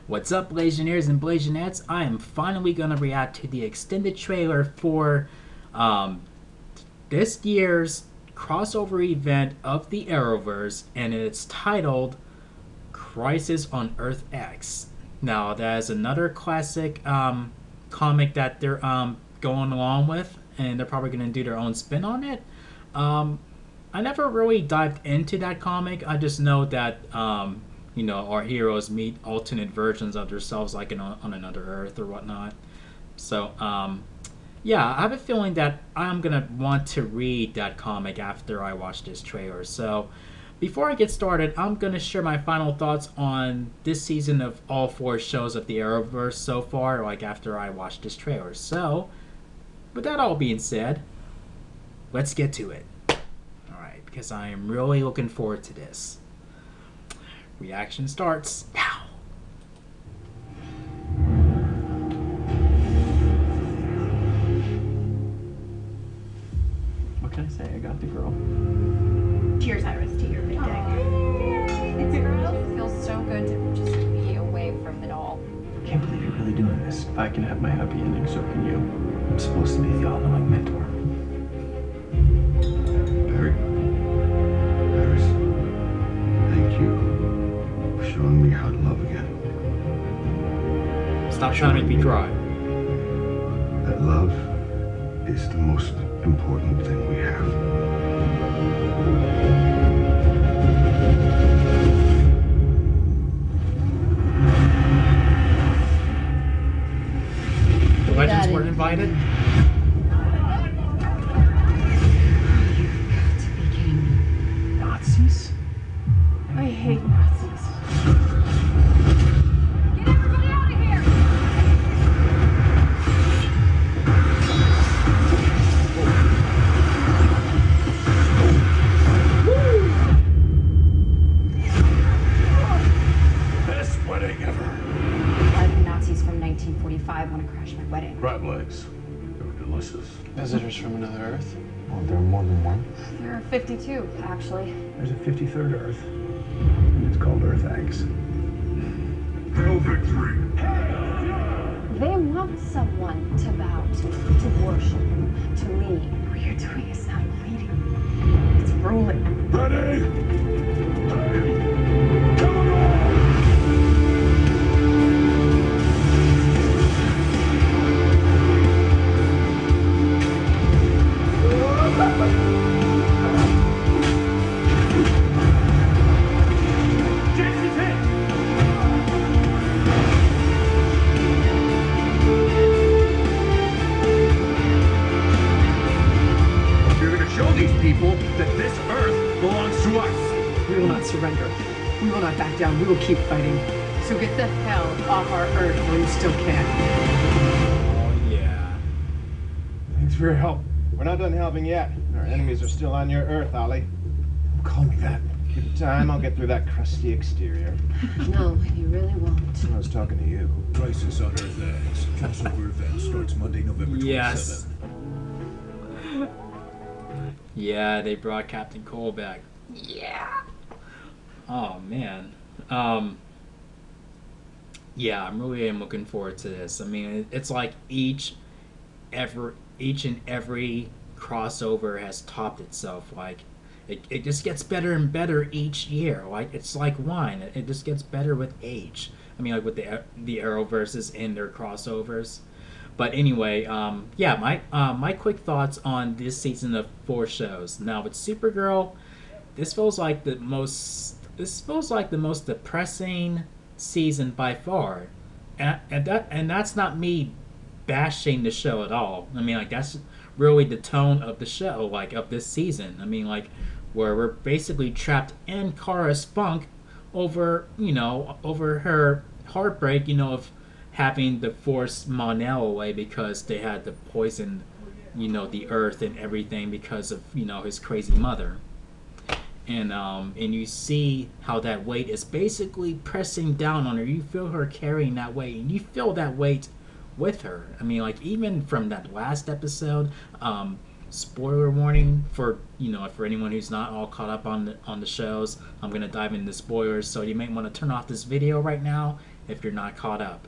What's up, Blazioneers and Blazionettes? I am finally going to react to the extended trailer for um, this year's crossover event of the Arrowverse, and it's titled Crisis on Earth X. Now, that is another classic comic that they're going along with, and they're probably going to do their own spin on it. I never really dived into that comic. I just know that our heroes meet alternate versions of themselves, like on another Earth or whatnot. So, yeah, I have a feeling that I'm gonna want to read that comic after I watch this trailer. So, before I get started, I'm gonna share my final thoughts on this season of all four shows of the Arrowverse so far, like after I watch this trailer. So, with that all being said, let's get to it. Alright, because I am really looking forward to this. Reaction starts now. What can I say? I got the girl. Cheers, Iris, to your big day. It feels so good to just be away from it all. I can't believe you're really doing this. If I can have my happy ending, so can you. I'm supposed to be the all-knowing mentor. Barry? Iris? Thank you for showing me how to love again. Stop trying to make me cry. That love is the most important thing we have. The legends weren't invited? To be king. Nazis? I hate Nazis. Get everybody out of here! Best wedding ever. Why do Nazis from 1945 want to crash my wedding? Crab legs. They were delicious. Visitors from another Earth? Oh, there are more than one? There are 52, actually. There's a 53rd Earth. And it's called Earth X. Hail victory! They want someone to bow to worship, to lead. What you're doing is not leading. It's ruling. Ready? Come on! You're gonna show these people that this earth belongs to us. We will not surrender. We will not back down. We will keep fighting. So get the hell off our Earth while you still can. Oh, yeah. Thanks for your help. We're not done helping yet. Our enemies are still on your Earth, Ollie. Call me that. Give it time, I'll get through that crusty exterior. No, you really won't. I was talking to you. Crisis on Earth X. Crossover event starts Monday, November 27th. Yes. Yeah, they brought Captain Cole back. Yeah. Oh man. Yeah, I'm really am looking forward to this. I mean, it's like each and every crossover has topped itself. Like it just gets better and better each year. Like it's like wine. It just gets better with age. I mean, like with the Arrowverses and their crossovers. But anyway, yeah, my quick thoughts on this season of 4 shows. Now with Supergirl, this feels like the most depressing season by far, and that's not me bashing the show at all. I mean, like that's really the tone of the show, like of this season. I mean, like where we're basically trapped in Kara's funk over her heartbreak, of having to force Mon-El away because they had to poison, the earth and everything because of, his crazy mother. And you see how that weight is basically pressing down on her. You feel her carrying that weight, and you feel that weight with her. I mean, like even from that last episode, spoiler warning for for anyone who's not all caught up on the shows. I'm gonna dive into spoilers, so you might want to turn off this video right now if you're not caught up.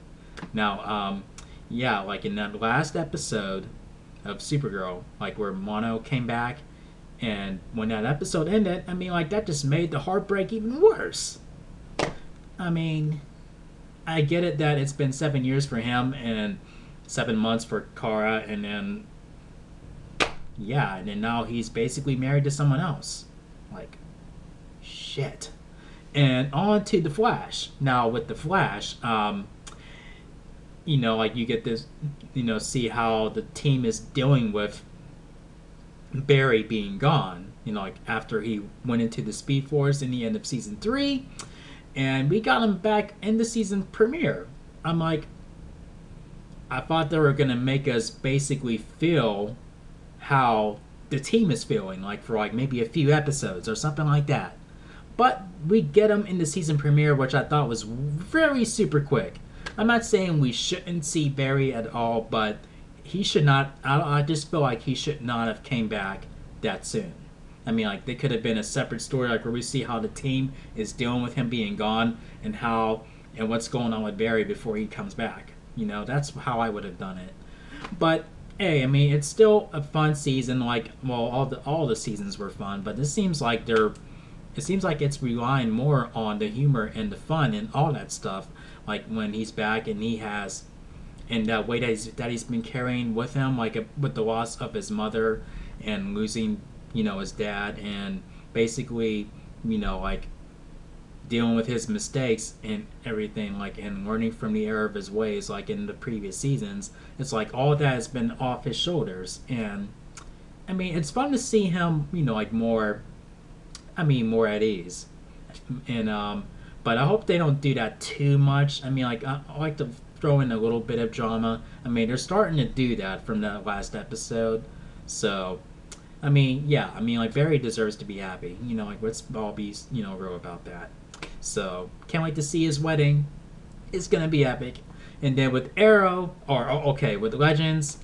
Now, yeah, like in that last episode of Supergirl, like where Mono came back, and when that episode ended, I mean, like that just made the heartbreak even worse. I mean, I get it that it's been 7 years for him and 7 months for Kara, and then yeah, and then now he's basically married to someone else. Like, shit. And on to the Flash. Now with the Flash, you know, like you get this, you know, see how the team is dealing with Barry being gone. You know, like after he went into the Speed Force in the end of season 3, and we got him back in the season premiere. I'm like, I thought they were gonna make us basically feel how the team is feeling, like for like maybe a few episodes or something like that. But we get him in the season premiere, which I thought was very super quick. I'm not saying we shouldn't see Barry at all, but he should not. I just feel like he should not have came back that soon. I mean, like they could have been a separate story, like where we see how the team is dealing with him being gone and how and what's going on with Barry before he comes back. You know, that's how I would have done it. But hey, I mean, it's still a fun season. Like, well, all the seasons were fun, but this seems like it seems like it's relying more on the humor and the fun and all that stuff. Like when he's back and he has, and that weight that he's been carrying with him, like with the loss of his mother and losing, you know, his dad, and basically, you know, like dealing with his mistakes and everything, like and learning from the error of his ways, like in the previous seasons. It's like all that has been off his shoulders, and I mean, it's fun to see him, you know, like more. I mean, more at ease, and but I hope they don't do that too much. I mean, like I like to throw in a little bit of drama. I mean, they're starting to do that from that last episode, so I mean, yeah, I mean, like Barry deserves to be happy. You know, like let's all be, you know, real about that. So can't wait to see his wedding. It's gonna be epic. And then with Arrow, or okay, with Legends,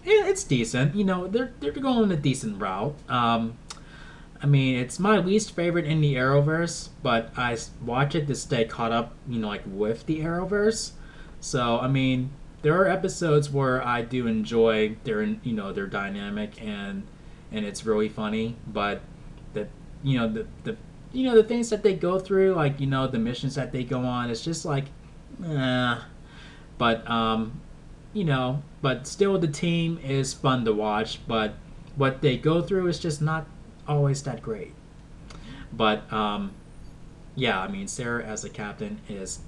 it's decent. You know, they're going a decent route. I mean, it's my least favorite in the Arrowverse, but I watch it to stay caught up, you know, like with the Arrowverse. So, I mean, there are episodes where I do enjoy you know, their dynamic and it's really funny, but the you know the you know the things that they go through, like you know the missions that they go on, it's just like, but you know, but still the team is fun to watch, but what they go through is just not always that great. But yeah, I mean, Sarah as a captain is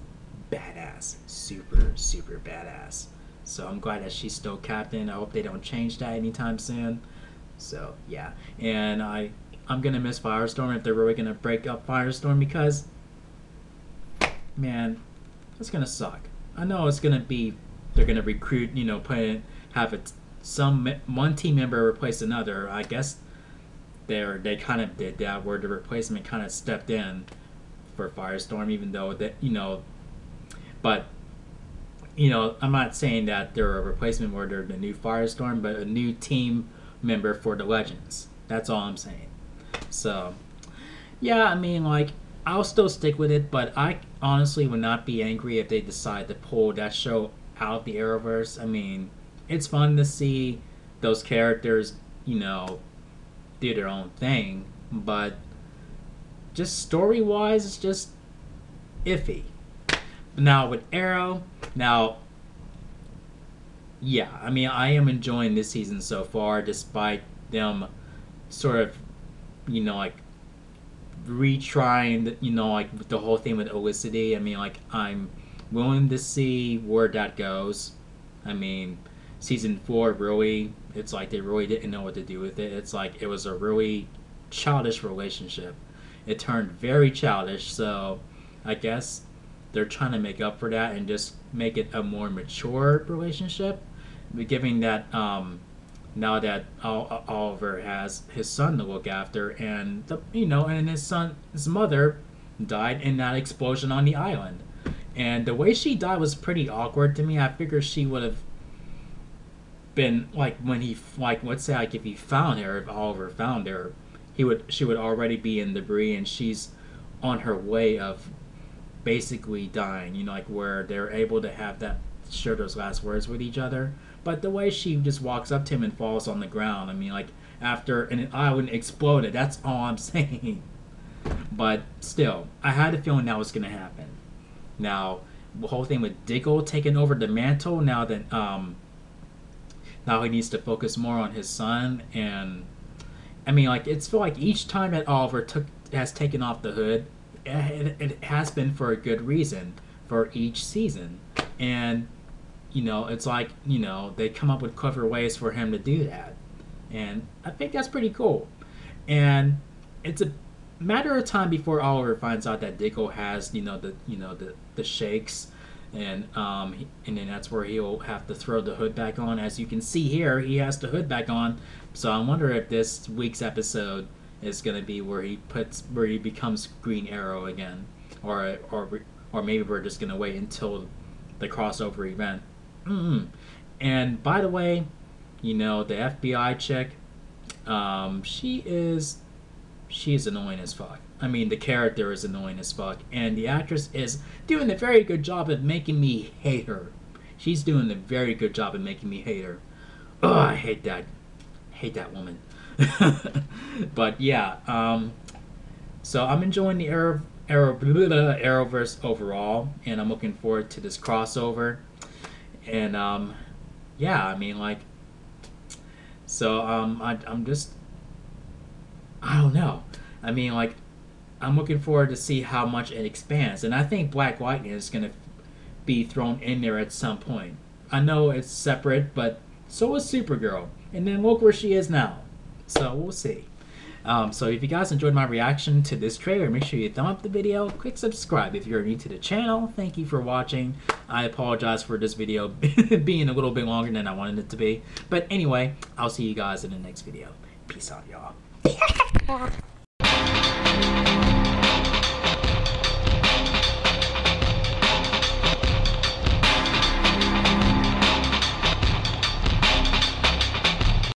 badass, super badass. So I'm glad that she's still captain. I hope they don't change that anytime soon. So yeah, and I'm gonna miss Firestorm if they're really gonna break up Firestorm, because man, that's gonna suck. I know it's gonna be, they're gonna recruit, you know, some one team member replace another. I guess they kind of did that, where the replacement kind of stepped in for Firestorm, even though that, you know, but you know, I'm not saying that they're a replacement where they're the new Firestorm, but a new team member for the Legends. That's all I'm saying. So yeah, I mean, like I'll still stick with it, but I honestly would not be angry if they decide to pull that show out of the Arrowverse. I mean, it's fun to see those characters, you know, do their own thing, but just story wise, it's just iffy. Now with Arrow, yeah, I mean, I am enjoying this season so far, despite them sort of, you know, like retrying, you know, like the whole thing with Olicity. I mean, like I'm willing to see where that goes. I mean, season 4 really, it's like they really didn't know what to do with it. It's like it was a really childish relationship. It turned very childish, so I guess they're trying to make up for that and just make it a more mature relationship. But giving that now that Oliver has his son to look after, and you know, and his mother died in that explosion on the island, and the way she died was pretty awkward to me. I figured she would have been like, when he, like, let's say like if he found her, if Oliver found her, she would already be in debris, and she's on her way of basically dying. You know, like where they're able to have that share those last words with each other. But the way she just walks up to him and falls on the ground, I mean, like after an island exploded. That's all I'm saying. But still, I had a feeling that was gonna happen. Now, the whole thing with Diggle taking over the mantle now that now he needs to focus more on his son, and I mean, like it's feel like each time that Oliver has taken off the hood, it has been for a good reason for each season, and you know, it's like you know they come up with clever ways for him to do that, and I think that's pretty cool, and it's a matter of time before Oliver finds out that Diggle has the shakes, and then that's where he'll have to throw the hood back on. As you can see here, he has the hood back on. So I wonder if this week's episode is going to be where he becomes Green Arrow again, or maybe we're just going to wait until the crossover event. And by the way, you know the FBI chick, she's annoying as fuck. I mean, the character is annoying as fuck, and the actress is doing a very good job of making me hate her. She's doing a very good job of making me hate her. Oh, I hate that woman. But yeah, so I'm enjoying the Arrowverse overall, and I'm looking forward to this crossover. And yeah, I mean, like, so I'm just, I don't know. I mean, like, I'm looking forward to see how much it expands, and I think Black Lightning is going to be thrown in there at some point. I know it's separate, but so is Supergirl, and then look where she is now. So we'll see. So if you guys enjoyed my reaction to this trailer, make sure you thumb up the video, click subscribe if you're new to the channel. Thank you for watching. I apologize for this video being a little bit longer than I wanted it to be. But anyway, I'll see you guys in the next video. Peace out, y'all.